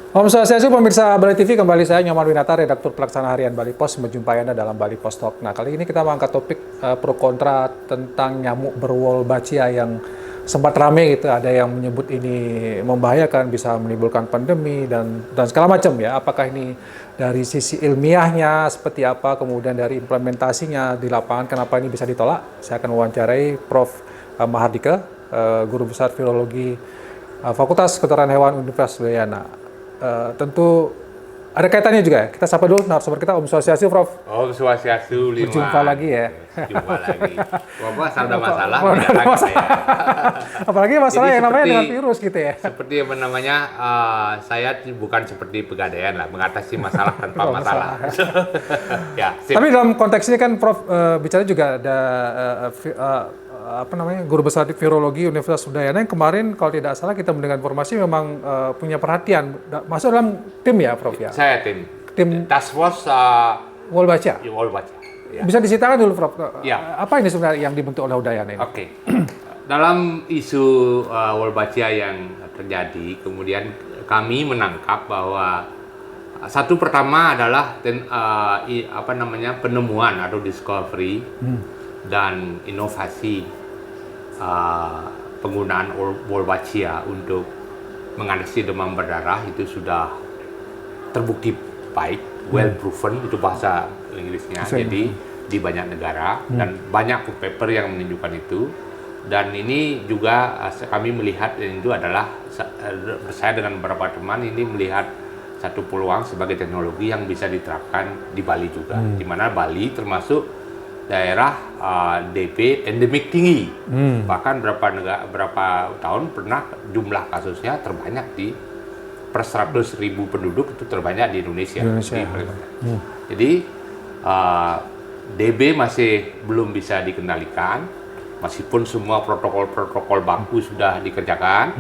Om Swastiastu, pemirsa Bali TV, kembali saya Nyoman Winata, redaktur pelaksana harian Bali Pos, menjumpai Anda dalam Bali Pos Talk. Nah, kali ini kita mengangkat topik pro kontra tentang nyamuk berwolbachia yang sempat rame gitu. Ada yang menyebut ini membahayakan, bisa menimbulkan pandemi dan segala macam ya. Apakah ini dari sisi ilmiahnya seperti apa, kemudian dari implementasinya di lapangan, kenapa ini bisa ditolak? Saya akan mewawancarai Prof. Mahardika, Guru Besar Virologi Fakultas Kedokteran Hewan Universitas Udayana. Tentu ada kaitannya juga ya. Kita sapa dulu narasumber kita, Om Swastiastu, Prof. Om Swastiastu, Lima. Berjumpa lagi ya. Jumpa lagi. Bapak ada masalah. Ada masalah. Apalagi masalah Jadi yang namanya dengan virus gitu ya. Seperti yang namanya, saya bukan seperti pegadaian lah, mengatasi masalah tanpa masalah. Ya, Tapi dalam konteks ini kan Prof bicara juga ada Guru Besar Virologi Universitas Udayana yang kemarin kalau tidak salah kita mendengar informasi memang punya perhatian masuk dalam tim ya, Prof ya. Saya tim Task Force Wolbachia. Wolbachia. Ya. Bisa diceritakan dulu, Prof. Ya. Apa ini sebenarnya yang dibentuk oleh Udayana ini? Oke. Dalam isu Wolbachia yang terjadi, kemudian kami menangkap bahwa satu pertama adalah penemuan atau discovery dan inovasi penggunaan Wolbachia untuk mengatasi demam berdarah itu sudah terbukti baik, well proven, itu bahasa Inggrisnya. Jadi di banyak negara dan banyak paper yang menunjukkan itu. Dan ini juga kami melihat itu adalah, saya dengan beberapa teman ini melihat satu peluang sebagai teknologi yang bisa diterapkan di Bali juga, di mana Bali termasuk daerah DP endemik tinggi. Bahkan berapa tahun pernah jumlah kasusnya terbanyak per 100.000 penduduk itu terbanyak di Indonesia. Jadi DB masih belum bisa dikendalikan, meskipun semua protokol baku sudah dikerjakan,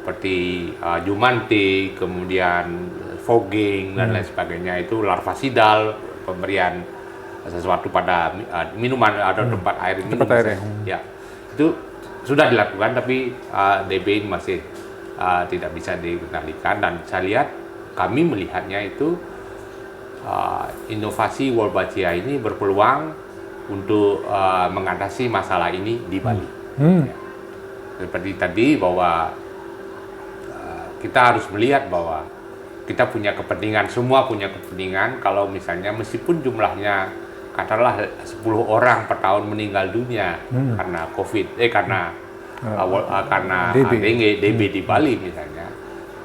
seperti Jumantik, kemudian fogging dan lain sebagainya, itu larvasidal, pemberian sesuatu pada minuman atau tempat air minum. Ya, itu sudah dilakukan, tapi DB ini masih tidak bisa dikendalikan. Dan saya lihat, kami melihatnya itu inovasi Wolbachia ini berpeluang untuk mengatasi masalah ini di Bali. Ya. Seperti tadi bahwa kita harus melihat bahwa kita punya kepentingan, semua punya kepentingan. Kalau misalnya meskipun jumlahnya katakanlah 10 orang per tahun meninggal dunia karena COVID, karena dengue, DB di Bali misalnya.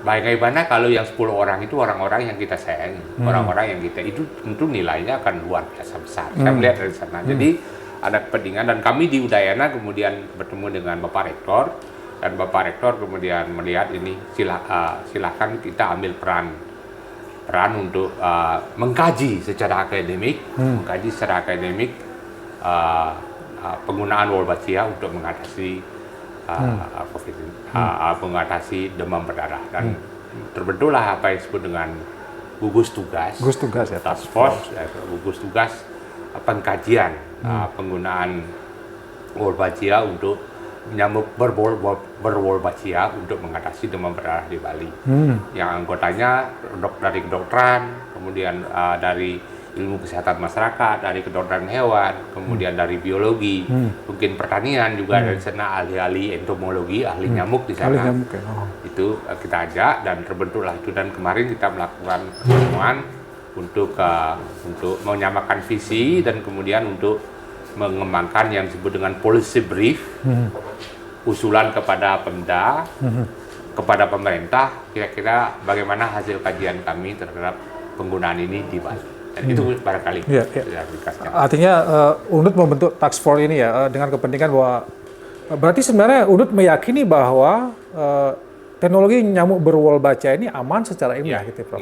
Bagaimana kalau yang 10 orang itu orang-orang yang kita sayangi, orang-orang yang kita, itu tentu nilainya akan luar biasa besar. Saya melihat dari sana. Jadi ada kepentingan, dan kami di Udayana kemudian bertemu dengan Bapak Rektor, dan Bapak Rektor kemudian melihat ini silakan kita ambil peran untuk mengkaji secara akademik, penggunaan Wolbachia untuk mengatasi COVID, mengatasi demam berdarah. Dan terbentuklah apa yang disebut dengan gugus tugas ya, task force, gugus tugas pengkajian penggunaan Wolbachia untuk nyamuk berwolbachia untuk mengatasi demam berdarah di Bali. Yang anggotanya dari kedokteran, kemudian dari ilmu kesehatan masyarakat, dari kedokteran hewan, kemudian dari biologi, mungkin pertanian juga, dari sana ahli-ahli entomologi, ahli nyamuk di sana. Itu kita ajak dan terbentuklah itu. Dan kemarin kita melakukan pertemuan untuk menyamakan visi dan kemudian untuk mengembangkan yang disebut dengan policy brief, usulan kepada Pemda, kepada pemerintah, kira-kira bagaimana hasil kajian kami terhadap penggunaan ini di Bali. Dan itu barangkali diaplikasikan. Artinya UNUD membentuk task force ini ya dengan kepentingan bahwa berarti sebenarnya UNUD meyakini bahwa teknologi nyamuk berwolbachia ini aman secara ilmiah gitu, Prof.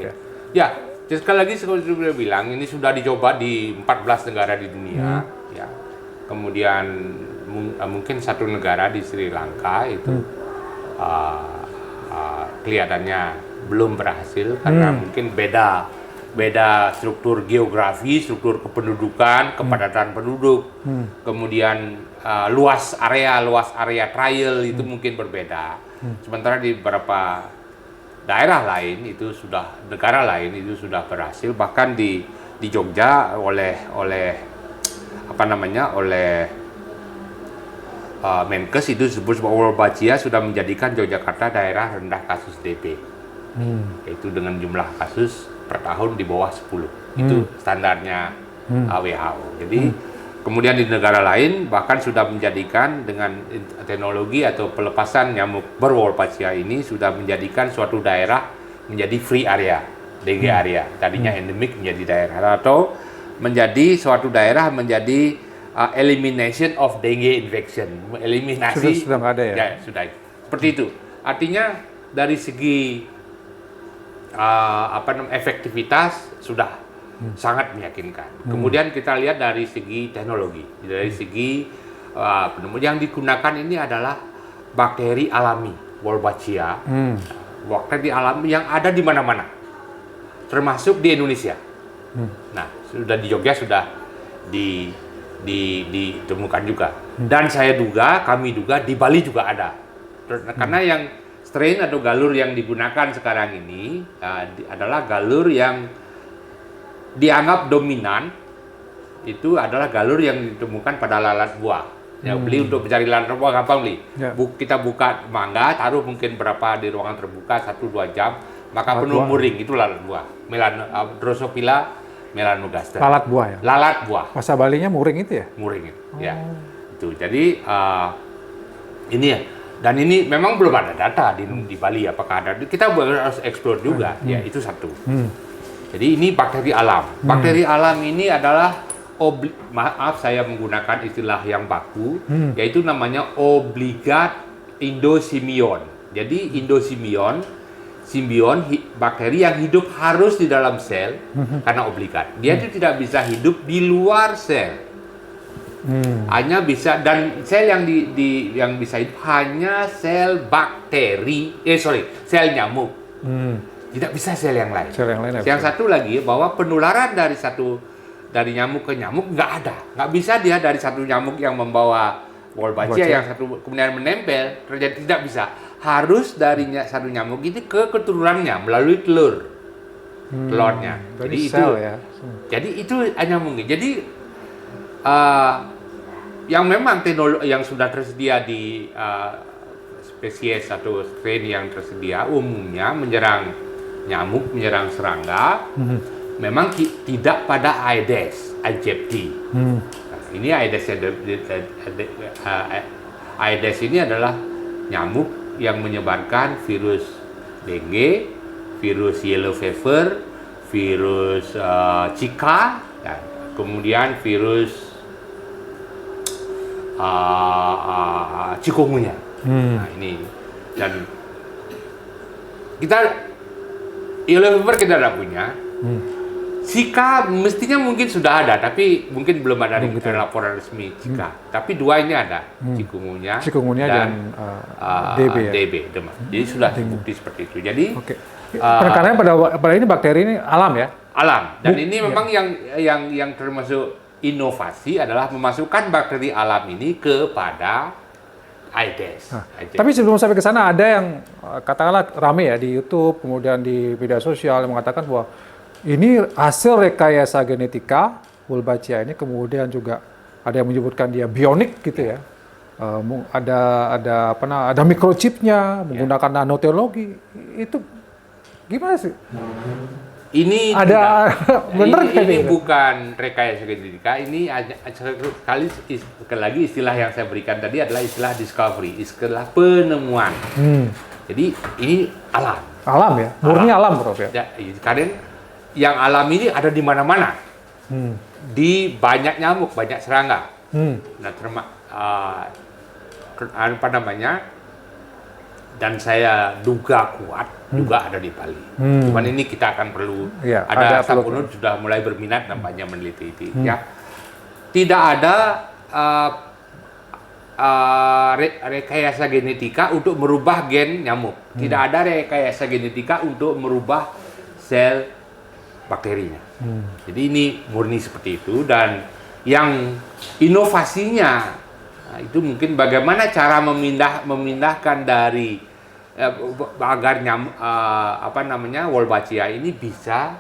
Ya, sekali lagi seperti sudah bilang, ini sudah dicoba di 14 negara di dunia. Ya. Kemudian mungkin satu negara di Sri Lanka itu kelihatannya belum berhasil karena mungkin beda struktur geografi, struktur kependudukan, kepadatan penduduk, kemudian luas area trial itu mungkin berbeda. Sementara di beberapa daerah lain itu sudah, negara lain itu sudah berhasil, bahkan di Jogja oleh apa namanya, oleh Menkes itu disebut Wolbachia sudah menjadikan Yogyakarta daerah rendah kasus DB, yaitu dengan jumlah kasus per tahun di bawah 10. Itu standarnya WHO. Jadi kemudian di negara lain bahkan sudah menjadikan dengan teknologi atau pelepasan nyamuk berwolbachia ini sudah menjadikan suatu daerah menjadi free area, dengue area. Tadinya endemik menjadi daerah, atau menjadi suatu daerah menjadi elimination of dengue infection, eliminasi sudah nggak ada ya? Sudah seperti itu. Artinya dari segi efektivitas sudah sangat meyakinkan. Kemudian kita lihat dari segi teknologi, dari segi yang digunakan ini adalah bakteri alami Wolbachia, bakteri alami yang ada di mana-mana, termasuk di Indonesia. Nah, sudah di Jogja sudah ditemukan juga. Dan kami duga di Bali juga ada. Karena yang strain atau galur yang digunakan sekarang ini adalah galur yang dianggap dominan, itu adalah galur yang ditemukan pada lalat buah. Ya, beli untuk mencari lalat buah gampang beli. Ya. Kita buka mangga, taruh mungkin berapa di ruangan terbuka 1-2 jam, maka penuh muring, itu lalat buah. Drosophila melanogaster. Lalat buah ya? Lalat buah. Bahasa Balinya muring itu ya? Muring itu, ya. Itu. Jadi ini ya. Dan ini memang belum ada data di Bali apakah ada. Kita harus explore juga. Ya, itu satu. Jadi ini bakteri alam. Bakteri alam ini adalah maaf saya menggunakan istilah yang baku, yaitu namanya obligat indosimion. Jadi indosimion, simbion, bakteri yang hidup harus di dalam sel karena obligat. Dia itu tidak bisa hidup di luar sel. Hanya bisa, dan sel yang bisa hidup hanya sel bakteri, sel nyamuk. Tidak bisa sel yang lain. Yang satu lagi bahwa penularan dari nyamuk ke nyamuk nggak bisa dia dari satu nyamuk yang membawa Wolbachia yang satu kemudian menempel, terjadi, tidak bisa. Harus dari satu nyamuk ini ke keturunannya melalui telurnya. Jadi itu ya. Jadi itu hanya mungkin. Jadi yang memang teknologi yang sudah tersedia di spesies atau strain yang tersedia umumnya menyerang nyamuk, menyerang serangga, memang tidak pada Aedes aegypti. Ini Aedes ini adalah nyamuk yang menyebarkan virus dengue, virus yellow fever, virus Zika, dan kemudian virus chikungunya. Nah, ini dan kita yellow fever kita tidak punya. Zika mestinya mungkin sudah ada, tapi mungkin belum ada laporan resmi Zika. Tapi dua ini ada, chikungunya dan DB, demam. Jadi sudah terbukti seperti itu. Jadi penekanannya pada ini bakteri ini alam ya? Alam. Dan ini memang yang termasuk inovasi adalah memasukkan bakteri alam ini kepada Aedes. Tapi sebelum sampai ke sana ada yang katakanlah rame ya di YouTube, kemudian di media sosial yang mengatakan bahwa ini hasil rekayasa genetika Wolbachia ini, kemudian juga ada yang menyebutkan dia bionik gitu ya. Ada microchipnya, menggunakan nanoteknologi. Itu gimana sih? Ini ada benar ini bukan rekayasa genetika, ini sekali lagi istilah yang saya berikan tadi adalah istilah discovery, istilah penemuan. Jadi ini alam. Alam ya, murni alam Prof ya. Karena yang alam ini ada di mana-mana, di banyak nyamuk, banyak serangga. Nah, dan saya duga kuat juga ada di Bali. Cuman ini kita akan perlu ada Sapunut sudah mulai berminat nampaknya meneliti itu. Ya, tidak ada rekayasa genetika untuk merubah gen nyamuk. Tidak ada rekayasa genetika untuk merubah sel bakterinya. Jadi ini murni seperti itu, dan yang inovasinya itu mungkin bagaimana cara memindahkan dari agar Wolbachia ini bisa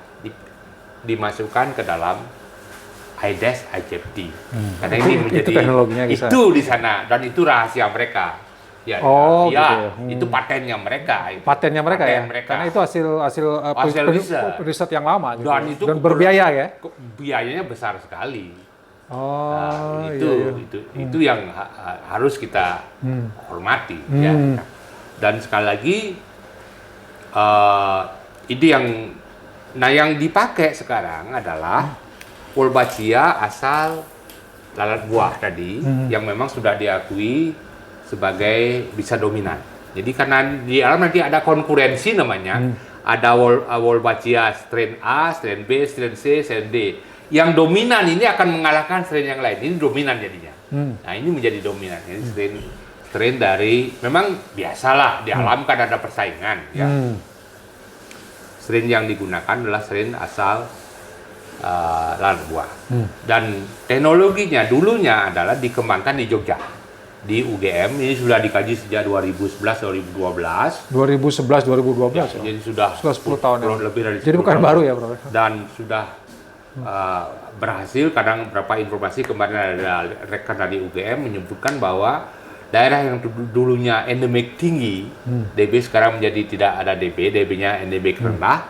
dimasukkan ke dalam Aedes aegypti. Karena ini menjadi itu teknologinya bisa. Itu di sana dan itu rahasia mereka. Ya, gitu ya. Itu patennya mereka. Patennya mereka ya. Karena itu hasil riset yang lama gitu. Dan berbiaya ya. Biayanya besar sekali. Oh, itu yang harus kita hormati ya. Dan sekali lagi itu yang dipakai sekarang adalah Wolbachia asal lalat buah tadi yang memang sudah diakui sebagai bisa dominan. Jadi karena di alam nanti ada konkurensi namanya, ada Wolbachia strain A, strain B, strain C, strain D. Yang dominan ini akan mengalahkan strain yang lain. Ini dominan jadinya. Nah ini menjadi dominan. Jadi strain dari memang biasalah di alam kan ada persaingan. Ya. Strain yang digunakan adalah strain asal lalat buah. Dan teknologinya dulunya adalah dikembangkan di Jogja. Di UGM ini sudah dikaji sejak 2011-2012. 2011-2012 ya. Jadi sudah 10 tahun lebih dari 10 jadi bukan tahun. baru ya, Bro. Dan sudah berhasil. Kadang beberapa informasi kemarin ada rekan dari UGM menyebutkan bahwa daerah yang dulunya endemik tinggi, DB sekarang menjadi tidak ada DB-nya endemik rendah.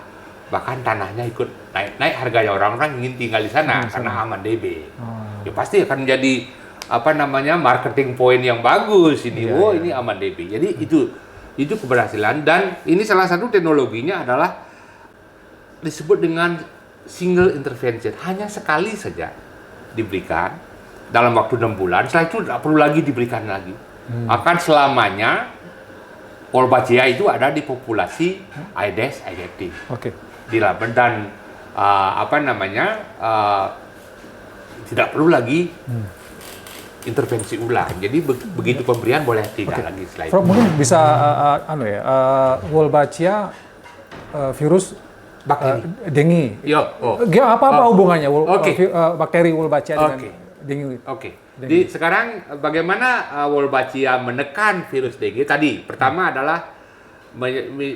Bahkan tanahnya ikut naik harganya, orang-orang ingin tinggal di sana karena aman DB. Ya pasti akan menjadi marketing point yang bagus ini. Ini aman DB. Jadi itu keberhasilan dan ini salah satu teknologinya adalah disebut dengan single intervention. Hanya sekali saja diberikan dalam waktu 6 bulan. Setelah itu tidak perlu lagi diberikan lagi. Akan selamanya Wolbachia itu ada di populasi Aedes aegypti. Di Laban dan tidak perlu lagi intervensi ulang. Jadi begitu pemberian boleh tidak lagi setelah itu. Mungkin bisa Wolbachia virus dengue. Apa hubungannya bakteri Wolbachia dengan dengue? Jadi sekarang bagaimana Wolbachia menekan virus dengue tadi? Pertama adalah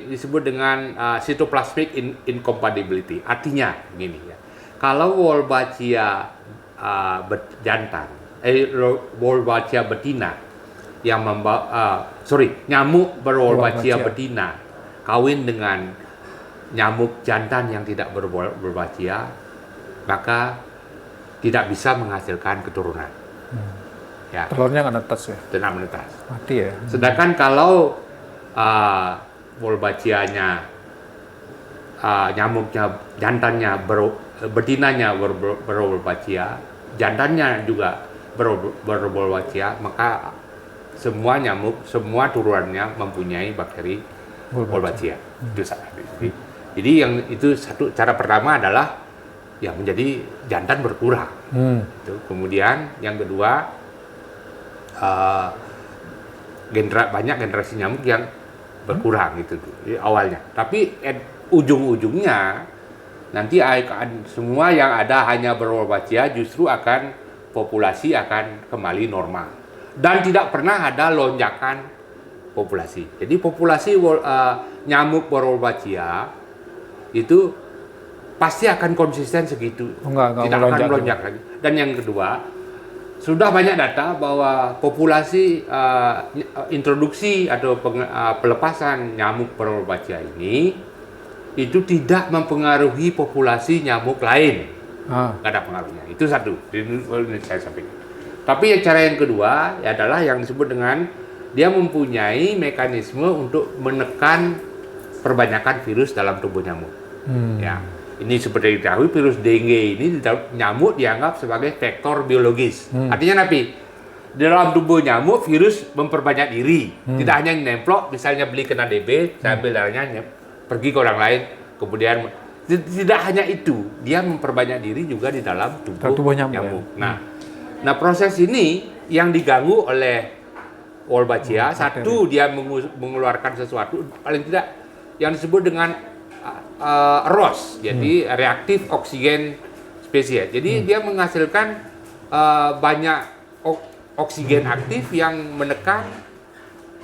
disebut dengan cytoplasmic incompatibility. Artinya begini ya. Kalau Wolbachia jantan, Wolbachia betina yang nyamuk berwolbachia betina kawin dengan nyamuk jantan yang tidak berwolbachia, maka tidak bisa menghasilkan keturunan. Ya. Telurnya nggak netas ya? Tidak menetas. Mati ya. Sedangkan kalau Wolbachianya nyamuknya jantannya betinanya berwolbachia, jantannya juga berwolbachia, maka semua nyamuk, semua turunannya mempunyai bakteri Wolbachia. Jadi yang itu satu cara pertama adalah ya menjadi jantan berkurang. Kemudian yang kedua banyak generasi nyamuk yang berkurang gitu awalnya. Tapi ujung-ujungnya nanti semua yang ada hanya berwolbachia justru populasi akan kembali normal dan tidak pernah ada lonjakan populasi. Jadi populasi nyamuk berwolbachia itu pasti akan konsisten segitu, tidak akan melonjak lagi. Dan yang kedua, sudah banyak data bahwa populasi introduksi atau pelepasan nyamuk berwolbachia ini itu tidak mempengaruhi populasi nyamuk lain. Nggak ada pengaruhnya. Itu satu. Ini saya sampaikan. Tapi cara yang kedua adalah yang disebut dengan dia mempunyai mekanisme untuk menekan perbanyakan virus dalam tubuh nyamuk. Ya. Ini seperti diketahui virus dengue ini nyamuk dianggap sebagai vektor biologis. Artinya di dalam tubuh nyamuk virus memperbanyak diri. Tidak hanya nemplok, misalnya beli kena DB, saya ambil darahnya, pergi ke orang lain, kemudian tidak hanya itu, dia memperbanyak diri juga di dalam tubuh nyamuk. Ya. Nah proses ini yang diganggu oleh Wolbachia, satu dia mengeluarkan sesuatu paling tidak yang disebut dengan ROS, jadi reaktif oksigen spesies. Jadi dia menghasilkan banyak oksigen aktif yang menekan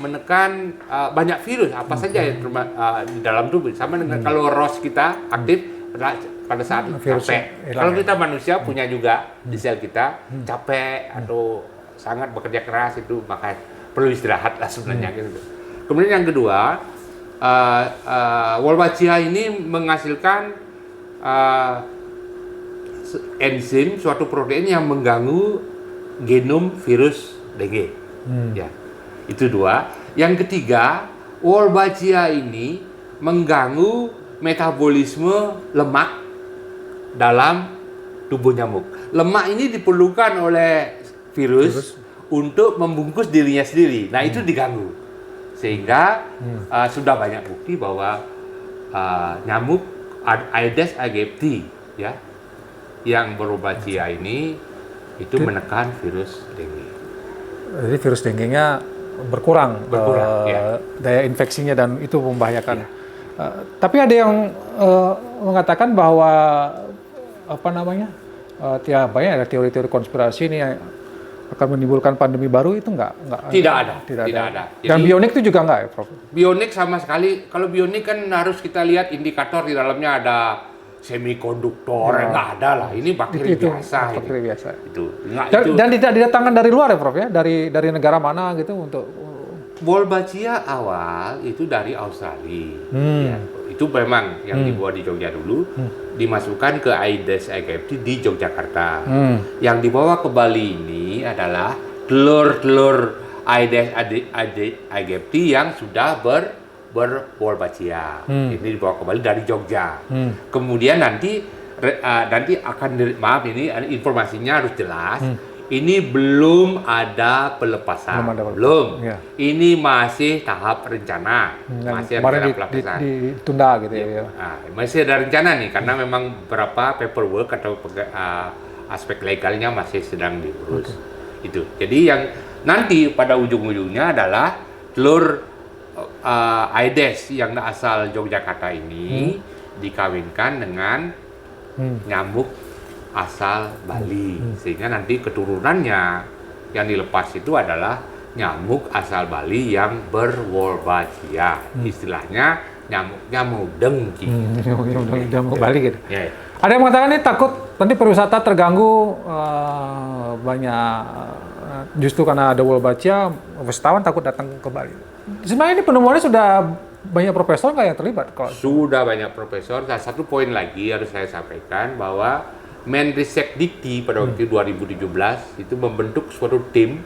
menekan banyak virus apa saja yang di dalam tubuh. Sama dengan kalau ROS kita aktif pada saat capek. Kalau kita manusia punya juga di sel kita capek atau sangat bekerja keras itu, maka perlu istirahat lah sebenarnya gitu. Kemudian yang kedua, Wolbachia ini menghasilkan enzim suatu protein yang mengganggu genom virus dengue. Ya. Itu dua. Yang ketiga, Wolbachia ini mengganggu metabolisme lemak dalam tubuh nyamuk. Lemak ini diperlukan oleh virus untuk membungkus dirinya sendiri. Nah, itu diganggu. Sehingga sudah banyak bukti bahwa nyamuk Aedes aegypti ya yang berwolbachia ini itu menekan virus dengue. Jadi virus dengue-nya berkurang ya. Daya infeksinya dan itu membahayakan. Ya. Tapi ada yang mengatakan bahwa banyak ada teori-teori konspirasi ini yang akan menimbulkan pandemi baru, itu tidak ada. Dan Jadi, bionik itu juga enggak ya, Prof? Bionik sama sekali. Kalau bionik kan harus kita lihat indikator di dalamnya ada semikonduktor, nggak ada lah. Ini bakteri biasa. Bakteri biasa. Dan tidak didatangkan dari luar ya, Prof ya? Dari negara mana gitu untuk Wolbachia awal itu dari Australia. Ya, itu memang yang dibawa di Jogja dulu, dimasukkan ke Aedes aegypti di Yogyakarta. Yang dibawa ke Bali ini adalah telur Aedes aegypti yang sudah berwolbachia. Ini dibawa ke Bali dari Jogja. Kemudian nanti akan ini informasinya harus jelas. Ini belum ada pelepasan. Belum. Ya. Ini masih tahap rencana. Masih ada pelepasan. Ditunda gitu ya. Nah, masih ada rencana nih karena memang beberapa paperwork atau aspek legalnya masih sedang diurus. Itu. Jadi yang nanti pada ujung-ujungnya adalah telur Aedes yang asal Yogyakarta ini dikawinkan dengan nyamuk asal Bali, sehingga nanti keturunannya yang dilepas itu adalah nyamuk asal Bali yang berwolbachia. Istilahnya nyamuknya mudeng gitu. Nyamuk Bali gitu. Yeah. Ada yang mengatakan ini takut nanti pariwisata terganggu banyak justru karena ada wolbachia, wisatawan takut datang ke Bali. Sebenarnya ini penemuannya sudah banyak profesor nggak yang terlibat? Sudah banyak profesor. Dan satu poin lagi harus saya sampaikan bahwa Menristek Dikti pada waktu 2017 itu membentuk suatu tim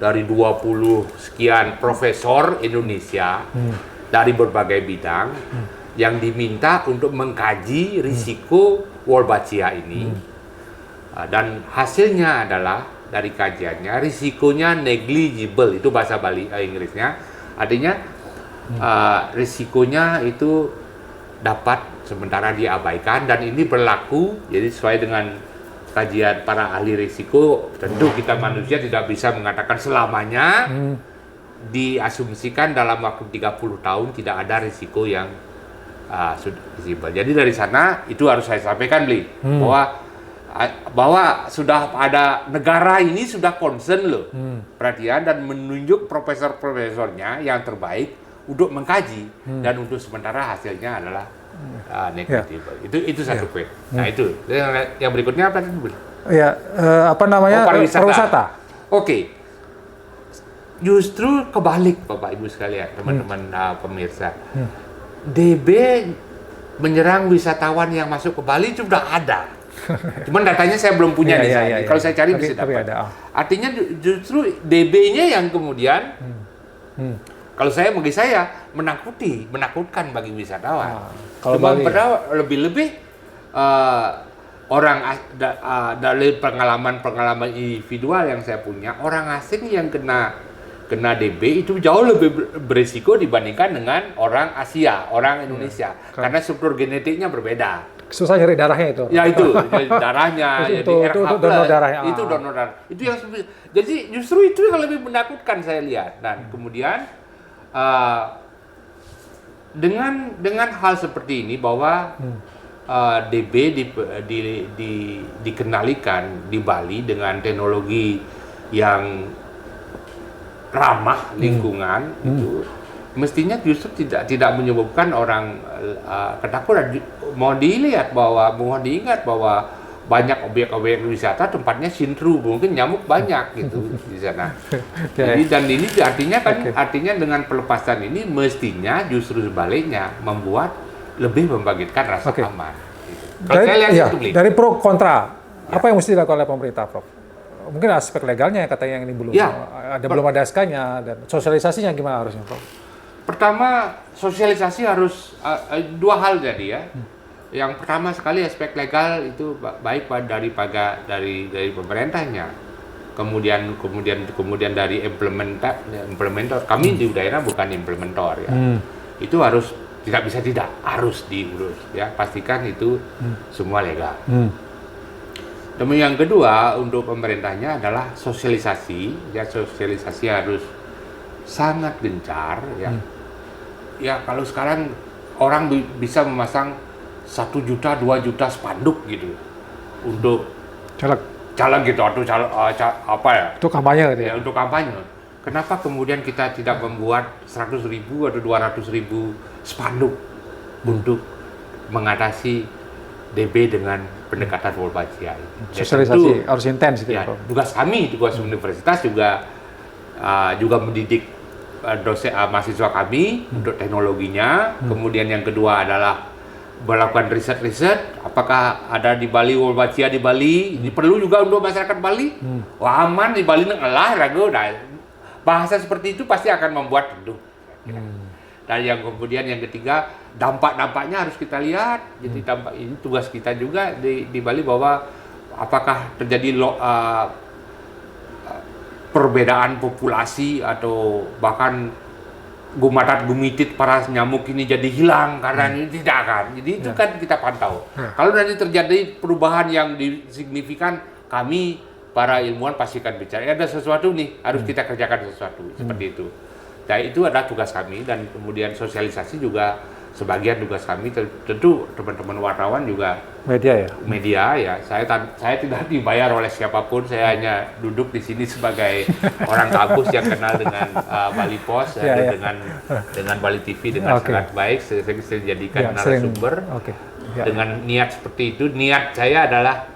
dari 20 sekian profesor Indonesia dari berbagai bidang yang diminta untuk mengkaji risiko wolbachia ini. Dan hasilnya adalah dari kajiannya risikonya negligible, itu bahasa Inggrisnya. Artinya risikonya itu dapat sementara diabaikan, dan ini berlaku jadi sesuai dengan kajian para ahli risiko. Tentu kita manusia tidak bisa mengatakan selamanya diasumsikan dalam waktu 30 tahun tidak ada risiko yang sudah visible. Jadi dari sana itu harus saya sampaikan bahwa sudah ada negara ini sudah concern loh, perhatian dan menunjuk profesor-profesornya yang terbaik untuk mengkaji dan untuk sementara hasilnya adalah negligible. Itu satu poin. Nah itu yang berikutnya apa tadi? Ya, pariwisata. Oke. Justru kebalik Bapak Ibu sekalian, teman-teman pemirsa. DB menyerang wisatawan yang masuk ke Bali itu sudah ada. Cuman datanya saya belum punya di sana. Kalau saya cari bisa dapat. Artinya justru DB-nya yang kemudian kalau bagi saya menakutkan bagi wisatawan. Kalau Bali lebih-lebih orang dari pengalaman individual yang saya punya, orang asing yang kena DB itu jauh lebih berisiko dibandingkan dengan orang Asia, orang Indonesia, karena struktur genetiknya berbeda. Susah nyari darahnya itu. Ya itu, darahnya, itu donor darah. Itu donor darah. Itu yang jadi justru itu yang lebih menakutkan saya lihat. Dan kemudian dengan hal seperti ini bahwa DB dikenalikan di Bali dengan teknologi yang ramah lingkungan itu mestinya justru tidak menyebabkan orang ketakutan. Mohon diingat bahwa banyak objek-objek wisata tempatnya sintru, mungkin nyamuk banyak gitu di sana. Jadi dan ini artinya dengan pelepasan ini mestinya justru sebaliknya membuat lebih membangkitkan rasa aman. Gitu. Dari pro kontra, apa yang mesti dilakukan oleh pemerintah, Prof? Mungkin aspek legalnya katanya yang ini belum belum ada SK-nya, dan sosialisasinya gimana harusnya, Prof? Pertama, sosialisasi harus dua hal jadi ya. Yang pertama sekali aspek legal itu baik dari pemerintahnya, kemudian dari implementator. Kami di daerah bukan implementator ya. Itu harus harus diurus ya. Pastikan itu semua legal. Dan yang kedua untuk pemerintahnya adalah sosialisasi. Ya, sosialisasi harus sangat gencar ya. Ya kalau sekarang orang bisa memasang 1 juta, 2 juta spanduk gitu untuk caleg gitu atau apa ya? Untuk kampanye gitu ya? Untuk kampanye. Kenapa kemudian kita tidak membuat 100.000 atau 200.000 spanduk untuk mengatasi DB dengan pendekatan Wolbachia? Sosialisasi harus intens gitu ya. Tugas universitas juga mendidik mahasiswa kami untuk teknologinya. Kemudian yang kedua adalah melakukan riset, apakah ada di Bali Wolbachia di Bali, ini perlu juga untuk masyarakat Bali. Wah, aman di Bali ngalah ragu. Bahasa seperti itu pasti akan membuat teduh. Dan yang kemudian yang ketiga, dampak-dampaknya harus kita lihat. Jadi dampak ini tugas kita juga di Bali, bahwa apakah terjadi perbedaan populasi atau bahkan gumitit para nyamuk ini jadi hilang karena ini tidak akan. Jadi itu kan kita pantau. Kalau nanti terjadi perubahan yang signifikan, kami para ilmuwan pasti akan bicara. Ada sesuatu nih, harus kita kerjakan sesuatu seperti itu. Nah, itu adalah tugas kami, dan kemudian sosialisasi juga sebagian tugas kami. Tentu teman-teman wartawan juga media ya. Saya tidak dibayar oleh siapapun. Saya hanya duduk di sini sebagai orang kampus yang kenal dengan Bali Pos dengan Bali TV dengan sangat baik. Saya jadikan narasumber dengan niat seperti itu. Niat saya adalah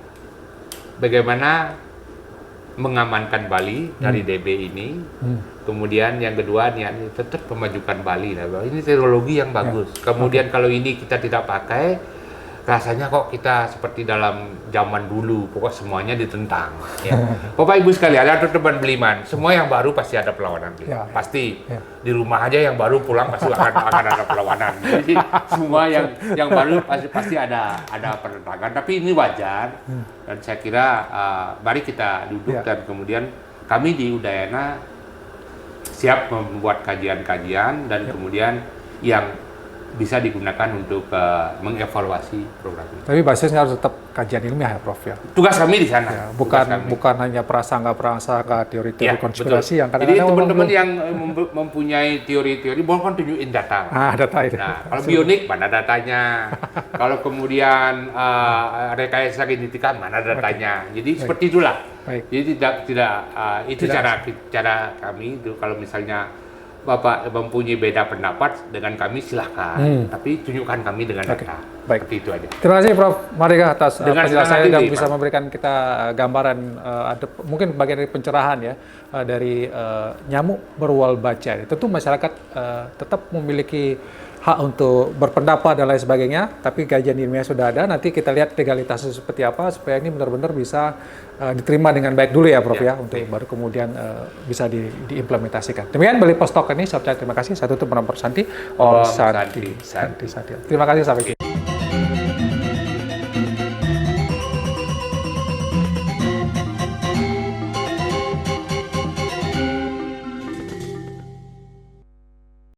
bagaimana mengamankan Bali dari DB ini. Kemudian yang kedua, niatnya tetap memajukan Bali. Ini teknologi yang bagus. Kemudian kalau ini kita tidak pakai, rasanya kok kita seperti dalam zaman dulu, pokok semuanya ditentang. Ya. Bapak Ibu sekalian, ada teman Beliman, semua yang baru pasti ada perlawanan. Pasti. Di rumah aja yang baru pulang pasti akan ada perlawanan. Jadi semua yang baru pasti ada penentangan. Tapi ini wajar. Dan saya kira mari kita duduk dan kemudian kami di Udayana siap membuat kajian-kajian dan kemudian yang bisa digunakan untuk mengevaluasi program ini. Tapi basisnya harus tetap kajian ilmiah ya, Prof ya. Tugas kami di sana. Ya, bukan hanya prasangka, teori-teori konspirasi yang kadang-kadang. Jadi teman-teman yang mempunyai teori-teori, boleh tunjukin data. Data itu. Nah, kalau bionik mana datanya? Kalau kemudian rekayasa genetika mana datanya? Jadi seperti itulah. Jadi itu cara kami itu. Kalau misalnya Bapak mempunyai beda pendapat dengan kami, silahkan. Tapi tunjukkan kami dengan data. Baik. Seperti itu aja. Terima kasih Prof Mariga atas penjelasannya dan bisa Pak. memberikan kita gambaran, mungkin bagian dari pencerahan ya, dari nyamuk berwolbachia. Tentu masyarakat tetap memiliki hak untuk berpendapat dan lain sebagainya, tapi kajian ilmiah sudah ada. Nanti kita lihat legalitasnya seperti apa supaya ini benar-benar bisa diterima dengan baik dulu ya, Prof ya, untuk baru kemudian bisa diimplementasikan. Demikian Bali Pos Talk ini, saya terima kasih. Saya tutup dengan Santi. Om Santi. Terima kasih, sampai jumpa.